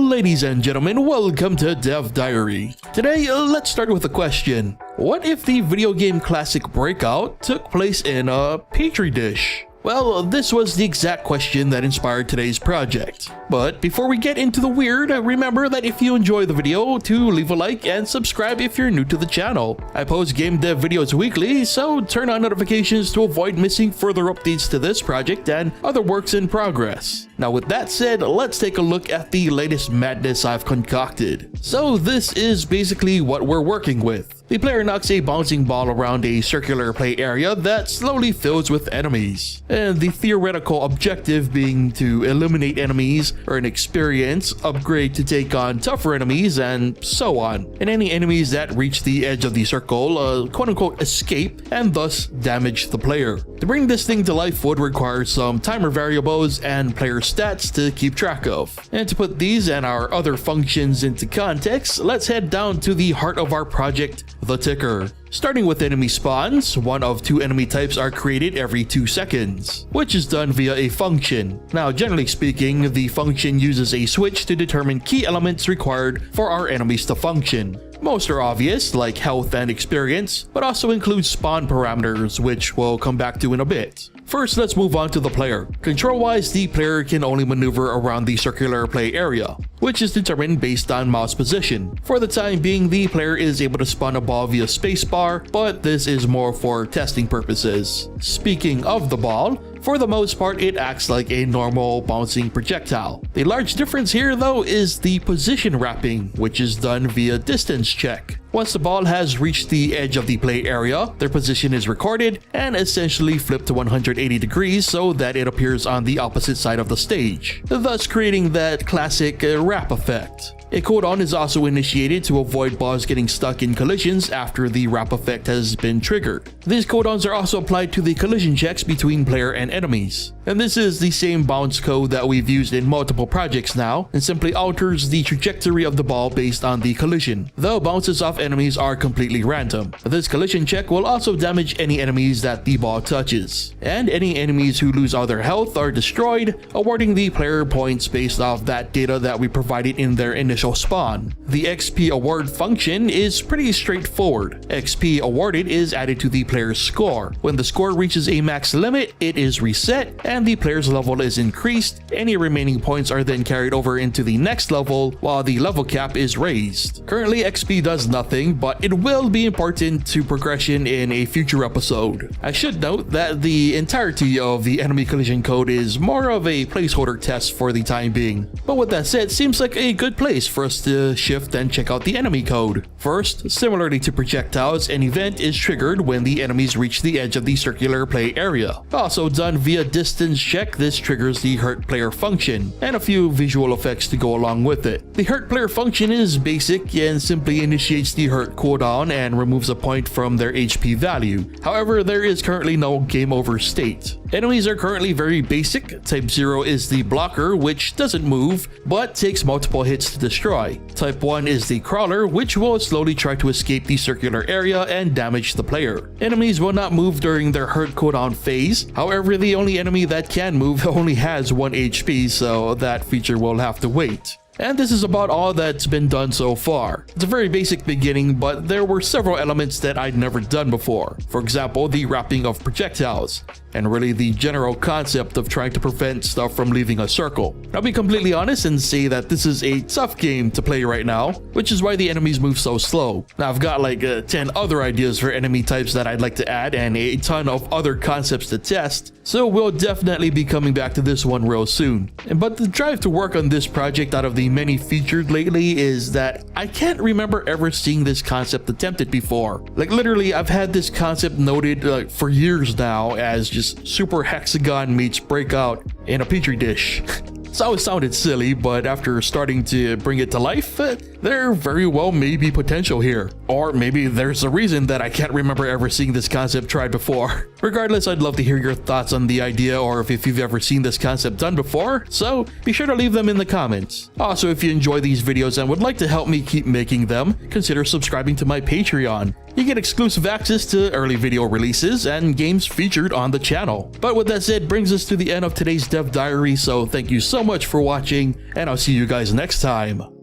Ladies and gentlemen, welcome to Dev Diary. Today, let's start with a question. What if the video game classic Breakout took place in a petri dish? Well, this was the exact question that inspired today's project. But before we get into the weird, remember that if you enjoy the video, to leave a like and subscribe if you're new to the channel. I post game dev videos weekly, so turn on notifications to avoid missing further updates to this project and other works in progress. Now with that said, let's take a look at the latest madness I've concocted. So this is basically what we're working with. The player knocks a bouncing ball around a circular play area that slowly fills with enemies, and the theoretical objective being to eliminate enemies, earn experience, upgrade to take on tougher enemies, and so on. And any enemies that reach the edge of the circle, quote-unquote escape, and thus damage the player. To bring this thing to life would require some timer variables and player stats to keep track of. And to put these and our other functions into context, let's head down to the heart of our project, the ticker. Starting with enemy spawns, one of two enemy types are created every 2 seconds, which is done via a function. Now, generally speaking, the function uses a switch to determine key elements required for our enemies to function. Most are obvious, like health and experience, but also include spawn parameters, which we'll come back to in a bit. First, let's move on to the player. Control-wise, the player can only maneuver around the circular play area, which is determined based on mouse position. For the time being, the player is able to spawn a ball via spacebar, but this is more for testing purposes. Speaking of the ball, for the most part, it acts like a normal bouncing projectile. The large difference here though is the position wrapping, which is done via distance check. Once the ball has reached the edge of the play area, their position is recorded and essentially flipped to 180 degrees so that it appears on the opposite side of the stage, thus creating that classic wrap effect. A cooldown is also initiated to avoid balls getting stuck in collisions after the wrap effect has been triggered. These cooldowns are also applied to the collision checks between player and enemies. And this is the same bounce code that we've used in multiple projects now, and simply alters the trajectory of the ball based on the collision, though bounces off enemies are completely random. This collision check will also damage any enemies that the ball touches, and any enemies who lose all their health are destroyed, awarding the player points based off that data that we provided in their initial spawn. The XP award function is pretty straightforward. XP awarded is added to the player's score. When the score reaches a max limit, it is reset and the player's level is increased. Any remaining points are then carried over into the next level while the level cap is raised. Currently, XP does nothing, but it will be important to progression in a future episode. I should note that the entirety of the enemy collision code is more of a placeholder test for the time being. But with that said, seems like a good place for us to shift and check out the enemy code. First, similarly to projectiles, an event is triggered when the enemies reach the edge of the circular play area. Also done via distance check, this triggers the hurt player function, and a few visual effects to go along with it. The hurt player function is basic and simply initiates the hurt cooldown and removes a point from their HP value. However, there is currently no game over state. Enemies are currently very basic. Type 0 is the blocker, which doesn't move, but takes multiple hits to destroy. Type 1 is the crawler, which will slowly try to escape the circular area and damage the player. Enemies will not move during their hurt cooldown phase. However, the only enemy that can move only has 1 HP, so that feature will have to wait. And this is about all that's been done so far. It's a very basic beginning, but there were several elements that I'd never done before. For example, the wrapping of projectiles, and really the general concept of trying to prevent stuff from leaving a circle. I'll be completely honest and say that this is a tough game to play right now, which is why the enemies move so slow. Now I've got like 10 other ideas for enemy types that I'd like to add and a ton of other concepts to test, so we'll definitely be coming back to this one real soon. But the drive to work on this project out of the many featured lately is that I can't remember ever seeing this concept attempted before. Like literally, I've had this concept noted for years now as just super hexagon meets Breakout in a petri dish. It's always sounded silly, but after starting to bring it to life, there very well may be potential here. Or maybe there's a reason that I can't remember ever seeing this concept tried before. Regardless, I'd love to hear your thoughts on the idea or if you've ever seen this concept done before, so be sure to leave them in the comments. Also, if you enjoy these videos and would like to help me keep making them, consider subscribing to my Patreon. You get exclusive access to early video releases and games featured on the channel. But with that said, brings us to the end of today's Dev Diary, so thank you so much for watching, and I'll see you guys next time.